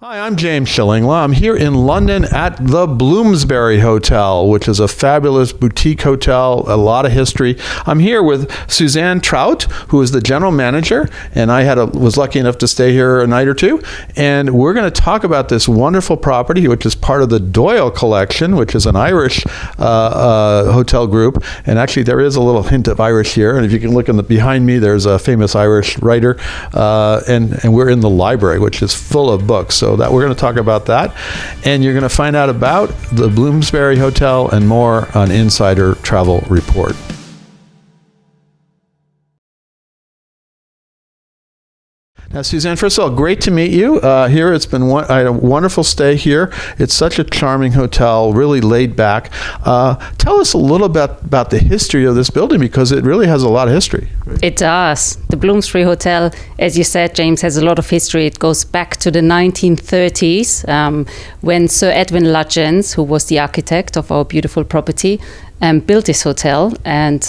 Hi, I'm James Shillinglaw. I'm here in London at the Bloomsbury Hotel, which is a fabulous boutique hotel, a lot of history. I'm here with Suzanne Trout, who is the general manager, and I was lucky enough to stay here a night or two. And we're going to talk about this wonderful property, which is part of the Doyle Collection, which is an Irish hotel group. And actually, there is a little hint of Irish here. And if you can look behind me, there's a famous Irish writer. And we're in the library, which is full of books. So that we're going to talk about that, and you're going to find out about the Bloomsbury Hotel and more on Insider Travel Report. Now, Suzanne, first of all, great to meet you here. I had a wonderful stay here. It's such a charming hotel, really laid back. Tell us a little bit about the history of this building, because it really has a lot of history. It does. The Bloomsbury Hotel, as you said, James, has a lot of history. It goes back to the 1930s when Sir Edwin Lutyens, who was the architect of our beautiful property, built this hotel, and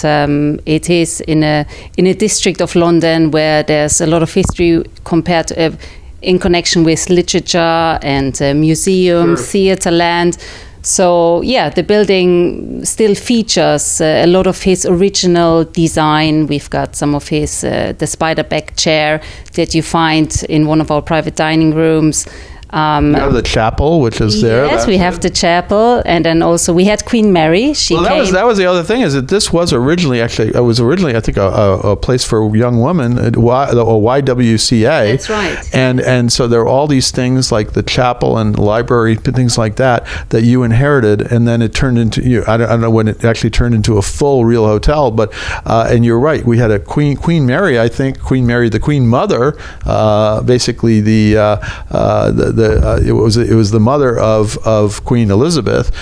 it is in a district of London where there's a lot of history compared in connection with literature and museum, theatre land. So yeah, the building still features a lot of his original design. We've got some of his the spider back chair that you find in one of our private dining rooms. We have the chapel, which is there. Yes, we have the chapel, and then also we had Queen Mary. That was the other thing, is that this was originally, I think, a place for young women, a YWCA. That's right. And so there are all these things like the chapel and library, things like that you inherited, and then it turned into, I don't know when it actually turned into a full real hotel, but and you're right, we had a Queen Mary, I think, Queen Mary, the Queen Mother, basically it was the mother of Queen Elizabeth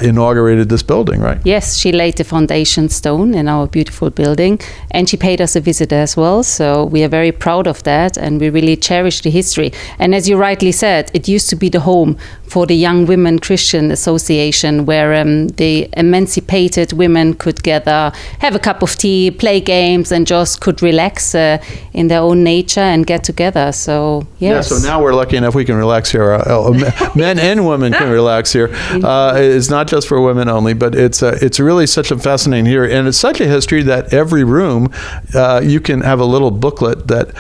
inaugurated this building, right? Yes, she laid the foundation stone in our beautiful building, and she paid us a visit as well. So we are very proud of that, and we really cherish the history. And as you rightly said, it used to be the home for the Young Women Christian Association, where the emancipated women could gather, have a cup of tea, play games, and just could relax in their own nature and get together. So yes. Yeah, so now we're lucky enough we can relax here. Men and women can relax here. It's not just for women only, but it's really such a fascinating here, and it's such a history that every room you can have a little booklet that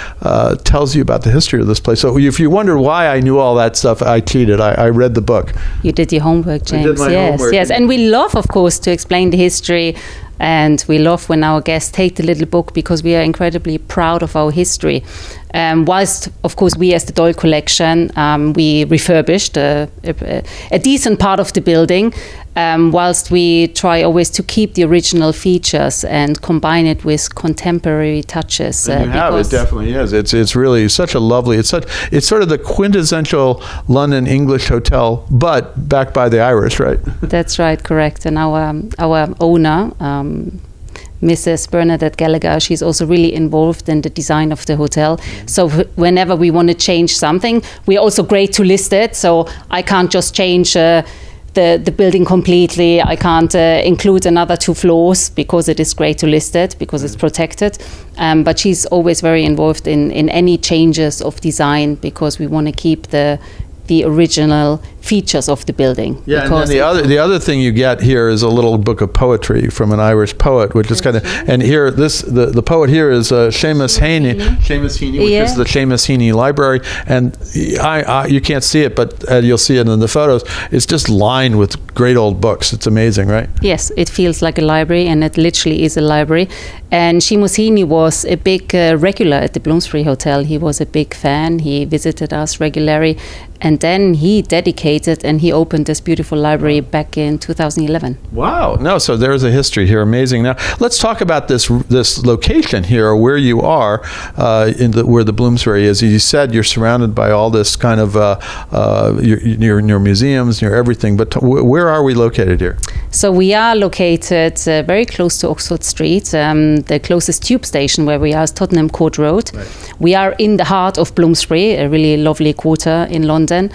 tells you about the history of this place. So if you wonder why I knew all that stuff, I cheated. I read the book. You did your homework, James. I did my homework. Yes, and we love, of course, to explain the history. And we love when our guests take the little book, because we are incredibly proud of our history. Whilst, of course, we as the Doyle Collection, we refurbished a decent part of the building, whilst we try always to keep the original features and combine it with contemporary touches. And it definitely is. It's really such a lovely. It's sort of the quintessential London English hotel, but backed by the Irish, right? That's right, correct. And our owner, Mrs. Bernadette Gallagher, she's also really involved in the design of the hotel. So whenever we want to change something, we're also great to list it. So I can't just change the building completely. I can't include another 2 floors, because it is great to list it, because it's protected. But she's always very involved in any changes of design, because we want to keep the original features of the building. Yeah, and then the other thing you get here is a little book of poetry from an Irish poet, which is kind of, and here the poet here is Seamus Heaney, which is the Seamus Heaney Library, and you can't see it, but you'll see it in the photos. It's just lined with great old books. It's amazing, right? Yes, it feels like a library, and it literally is a library. And Seamus Heaney was a big regular at the Bloomsbury Hotel. He was a big fan. He visited us regularly, and then he dedicated and he opened this beautiful library back in 2011. Wow. No, so there's a history here. Amazing. Now, let's talk about this location here, where you are, where the Bloomsbury is. You said you're surrounded by all this kind of your museums, near everything, but where are we located here? So we are located very close to Oxford Street. The closest tube station where we are is Tottenham Court Road. Right. We are in the heart of Bloomsbury, a really lovely quarter in London.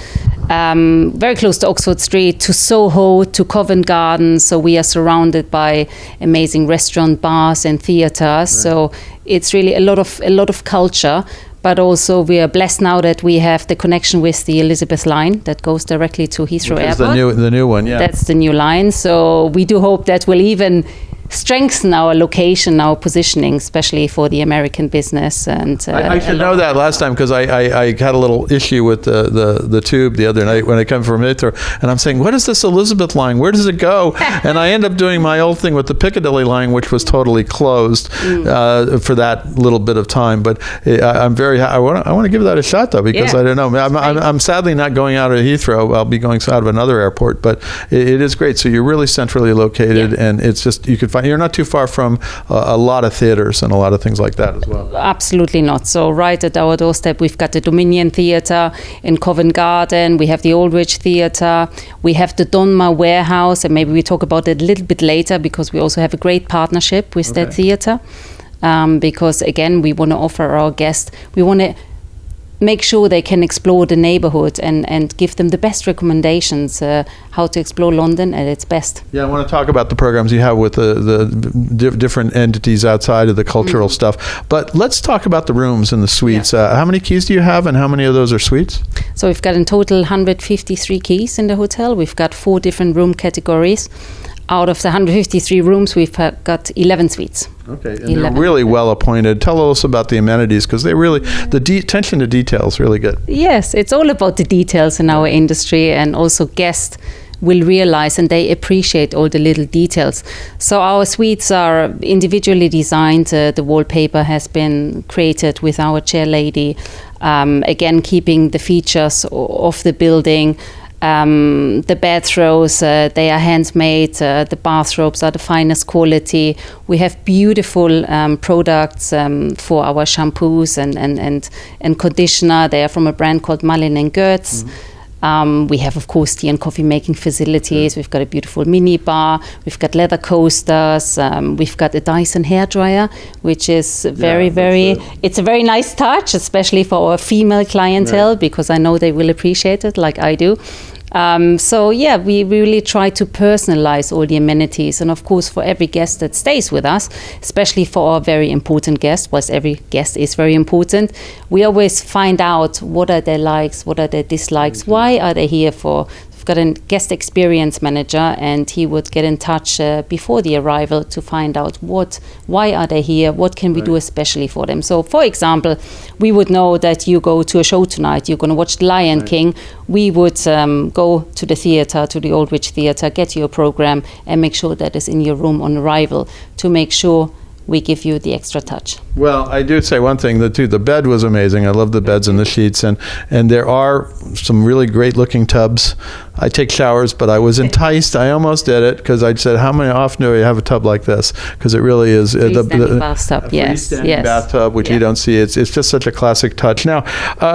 Very close to Oxford Street, to Soho, to Covent Garden. So we are surrounded by amazing restaurant, bars and theatres. Right. So it's really a lot of culture. but also we are blessed now that we have the connection with the Elizabeth line that goes directly to Heathrow Airport. The new one, yeah. That's the new line. So we do hope that will even strengthen our location, our positioning, especially for the American business. And I should know that last time, because I had a little issue with the tube the other night when I come from Heathrow, and I'm saying, what is this Elizabeth line? Where does it go? And I end up doing my old thing with the Piccadilly line, which was totally closed for that little bit of time. But I'm very I want to give that a shot, though, because I don't know. I'm sadly not going out of Heathrow. I'll be going out of another airport, but it is great. So you're really centrally located, and it's just, you could find, you're not too far from a lot of theaters and a lot of things like that as well. Absolutely not. So right at our doorstep, we've got the Dominion Theatre in Covent Garden. We have the Aldwych Theatre. We have the Donmar Warehouse, and maybe we talk about it a little bit later, because we also have a great partnership with that theatre. Because again, we want to offer our guests, we want to make sure they can explore the neighborhood and give them the best recommendations how to explore London at its best. Yeah, I want to talk about the programs you have with the different entities outside of the cultural stuff. But let's talk about the rooms and the suites. How many keys do you have, and how many of those are suites? So we've got in total 153 keys in the hotel. We've got 4 different room categories. Out of the 153 rooms, we've got 11 suites. Okay, and they're really well appointed. Tell us about the amenities, because they really, the attention to detail is really good. Yes, it's all about the details in our industry, and also guests will realize and they appreciate all the little details. So our suites are individually designed. The wallpaper has been created with our chair lady. Again, keeping the features of the building. The bed throws, they are handmade. The bathrobes are the finest quality. We have beautiful products for our shampoos and conditioner. They are from a brand called Malin & Goetz. We have, of course, tea and coffee making facilities. We've got a beautiful mini bar. We've got leather coasters. We've got a Dyson hairdryer, which is it's a very nice touch, especially for our female clientele, because I know they will appreciate it like I do. We really try to personalize all the amenities, and of course for every guest that stays with us, especially for our very important guests, whilst every guest is very important, we always find out what are their likes, what are their dislikes, why are they here for. Got a guest experience manager, and he would get in touch before the arrival to find out why are they here, what can we do especially for them. So for example, we would know that you go to a show tonight, you're going to watch The Lion King. We would go to the theatre, to the Aldwych Theatre, get your program and make sure that is in your room on arrival, to make sure we give you the extra touch. Well, I do say one thing, the bed was amazing. I love the beds and the sheets, and there are some really great looking tubs. I take showers, but I was enticed. I almost did it, because I said, how often do we have a tub like this? Because it really is freestanding bathtub. Yes, bathtub, which you don't see. It's just such a classic touch. Now,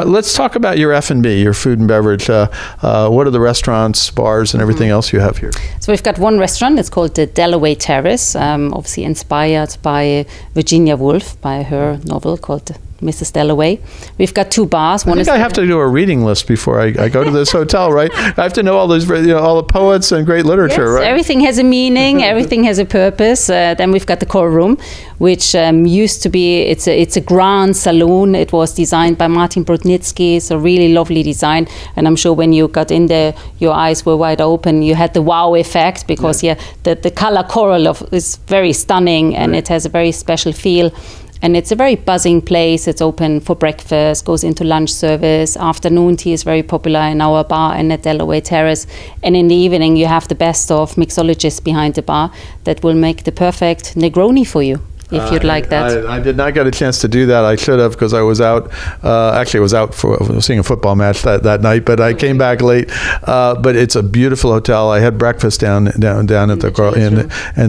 let's talk about your F&B, your food and beverage. What are the restaurants, bars, and everything else you have here? So we've got one restaurant. It's called the Dalloway Terrace, obviously inspired by Virginia Woolf, by her novel called Mrs. Dalloway. We've got 2 bars. I have to do a reading list before I go to this hotel, right? I have to know all those, all the poets and great literature, right? Everything has a meaning. Everything has a purpose. Then we've got the core room, which used to be, it's a grand saloon. It was designed by Martin Brodnitsky. It's a really lovely design. And I'm sure when you got in there, your eyes were wide open. You had the wow effect, because the color coral is very stunning, and it has a very special feel. And it's a very buzzing place. It's open for breakfast, goes into lunch service. Afternoon tea is very popular in our bar and at Dalloway Terrace. And in the evening, you have the best of mixologists behind the bar that will make the perfect Negroni for you, if you'd like that. I did not get a chance to do that. I should have, because I was out. Actually, I was out for seeing a football match that night, but I came back late. But it's a beautiful hotel. I had breakfast down at in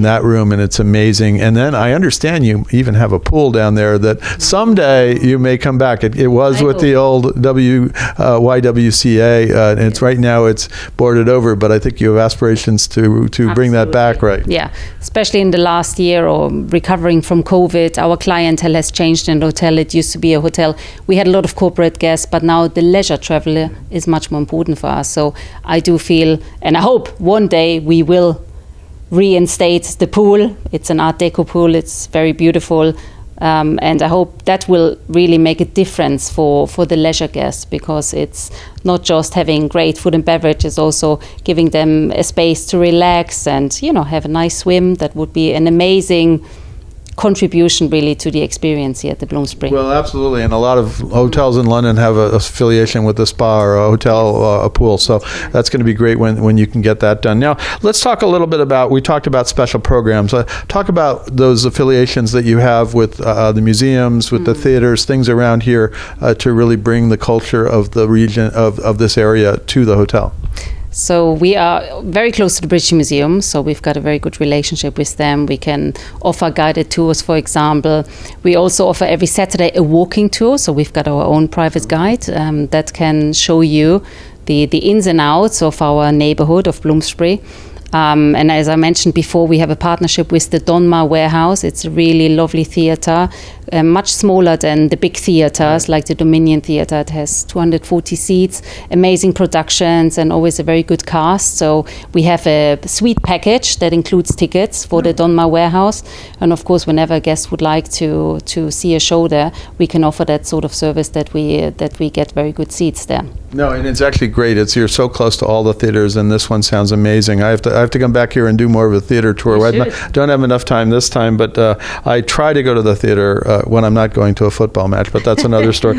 that room, and it's amazing. And then I understand you even have a pool down there that someday you may come back. It was with the old YWCA, and it's right now it's boarded over. But I think you have aspirations to bring that back, right? Yeah, especially in the last year, or recovering from COVID, our clientele has changed in the hotel. It used to be a hotel. We had a lot of corporate guests, but now the leisure traveler is much more important for us. So I do feel, and I hope one day we will reinstate the pool. It's an Art Deco pool. It's very beautiful. And I hope that will really make a difference for the leisure guests, because it's not just having great food and beverage, it's also giving them a space to relax and, have a nice swim. That would be an amazing contribution really to the experience here at the Bloomsbury. Well, absolutely, and a lot of hotels in London have a affiliation with the spa or a hotel, a pool, so that's going to be great when you can get that done. Now, let's talk a little bit about, we talked about special programs. Talk about those affiliations that you have with the museums, with the theaters, things around here to really bring the culture of the region, of this area to the hotel. So we are very close to the British Museum, so we've got a very good relationship with them. We can offer guided tours, for example. We also offer every Saturday a walking tour, so we've got our own private guide that can show you the ins and outs of our neighborhood of Bloomsbury. And as I mentioned before, we have a partnership with the Donmar Warehouse. It's a really lovely theatre, much smaller than the big theatres like the Dominion Theatre. It has 240 seats, amazing productions, and always a very good cast. So we have a suite package that includes tickets for the Donmar Warehouse. And of course, whenever a guest would like to see a show there, we can offer that sort of service that we get very good seats there. No, and it's actually great. You're so close to all the theaters, and this one sounds amazing. I have to come back here and do more of a theater tour. I don't have enough time this time, but I try to go to the theater when I'm not going to a football match, but that's another story.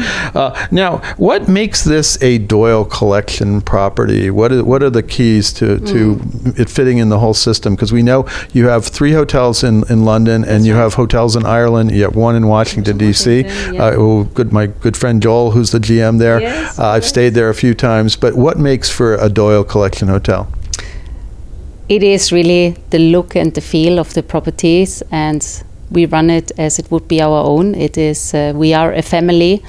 Now, what makes this a Doyle Collection property? What are the keys to it fitting in the whole system? Because we know you have 3 hotels in London, and you have hotels in Ireland. You have 1 in Washington, D.C. My good friend Joel, who's the GM there. Yes, I've stayed there a few times. But what makes for a Doyle Collection hotel? It is really the look and the feel of the properties, and we run it as it would be our own. It is we are a family,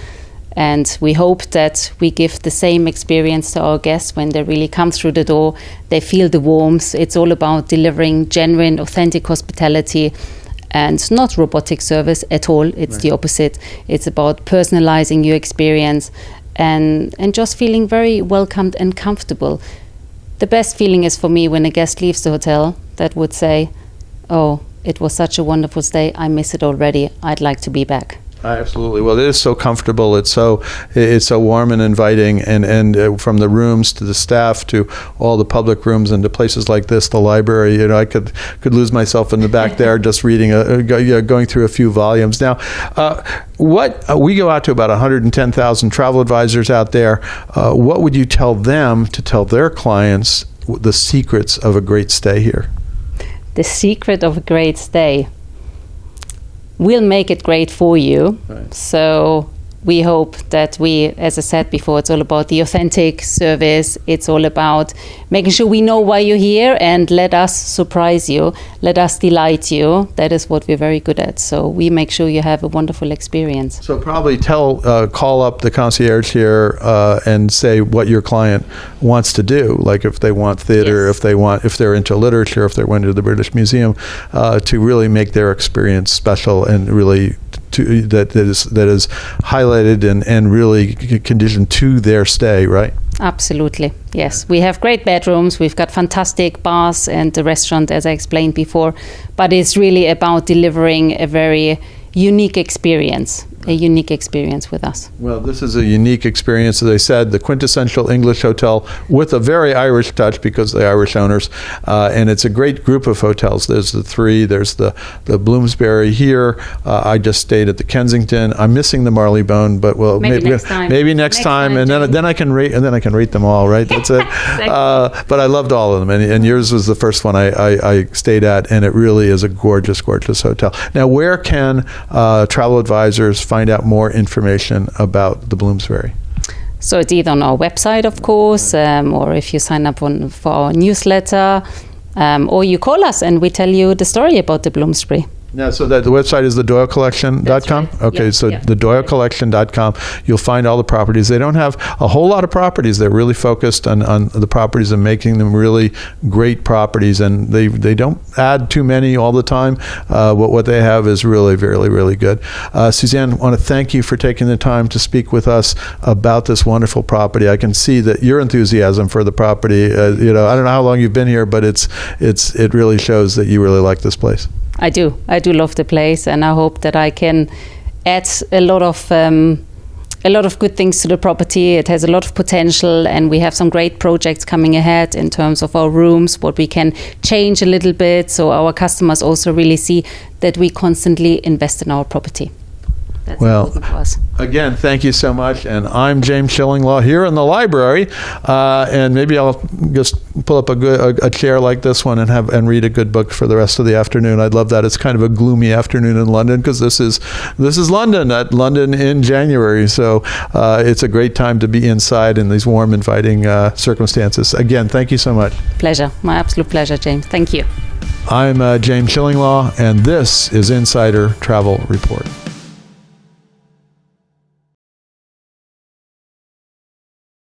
and we hope that we give the same experience to our guests when they really come through the door. They feel the warmth. It's all about delivering genuine, authentic hospitality and not robotic service at all. It's the opposite. It's about personalizing your experience and just feeling very welcomed and comfortable. The best feeling is for me when a guest leaves the hotel that would say, "Oh, it was such a wonderful stay. I miss it already. I'd like to be back." Absolutely. Well, it is so comfortable. It's so warm and inviting, and from the rooms to the staff to all the public rooms and to places like this, the library. I could lose myself in the back there just reading, going through a few volumes. Now, we go out to about 110,000 travel advisors out there. What would you tell them to tell their clients the secrets of a great stay here? The secret of a great stay. We'll make it great for you. Right. So we hope that as I said before, it's all about the authentic service. It's all about making sure we know why you're here, and let us surprise you. Let us delight you. That is what we're very good at. So we make sure you have a wonderful experience. So probably call up the concierge here and say what your client wants to do. Like if they want theater, Yes. if they're into literature, if they're into the British Museum, to really make their experience special and really that is highlighted and really conditioned to their stay, right? Absolutely, yes. We have great bedrooms, we've got fantastic bars and the restaurant, as I explained before, but it's really about delivering a very unique experience with us. Well, this is a unique experience, as I said, the quintessential English hotel with a very Irish touch because of the Irish owners, and it's a great group of hotels. There's the 3, there's the Bloomsbury here. I just stayed at the Kensington. I'm missing the Marylebone, but maybe next time. Maybe next time, and then I can rate them all. Right, that's it. Exactly. But I loved all of them, and yours was the first one I stayed at, and it really is a gorgeous, gorgeous hotel. Now, where can travel advisors find out more information about the Bloomsbury? So it's either on our website, of course, or if you sign up for our newsletter, or you call us and we tell you the story about the Bloomsbury. Yeah, so that the website is thedoylecollection.com? That's right. Okay, yeah, so yeah. thedoylecollection.com. You'll find all the properties. They don't have a whole lot of properties. They're really focused on the properties and making them really great properties, and they don't add too many all the time. What they have is really, really, really good. Suzanne, I want to thank you for taking the time to speak with us about this wonderful property. I can see that your enthusiasm for the property, I don't know how long you've been here, but it really shows that you really like this place. I do love the place, and I hope that I can add a lot of good things to the property. It has a lot of potential, and we have some great projects coming ahead in terms of our rooms, what we can change a little bit, so our customers also really see that we constantly invest in our property. That's important for us. Again, thank you so much. And I'm James Shillinglaw here in the library, and maybe I'll just pull up a chair like this one and read a good book for the rest of the afternoon. I'd love that. It's kind of a gloomy afternoon in London because this is London in January. So it's a great time to be inside in these warm, inviting circumstances. Again, thank you so much. Pleasure. My absolute pleasure, James. Thank you. I'm James Shillinglaw, and this is Insider Travel Report.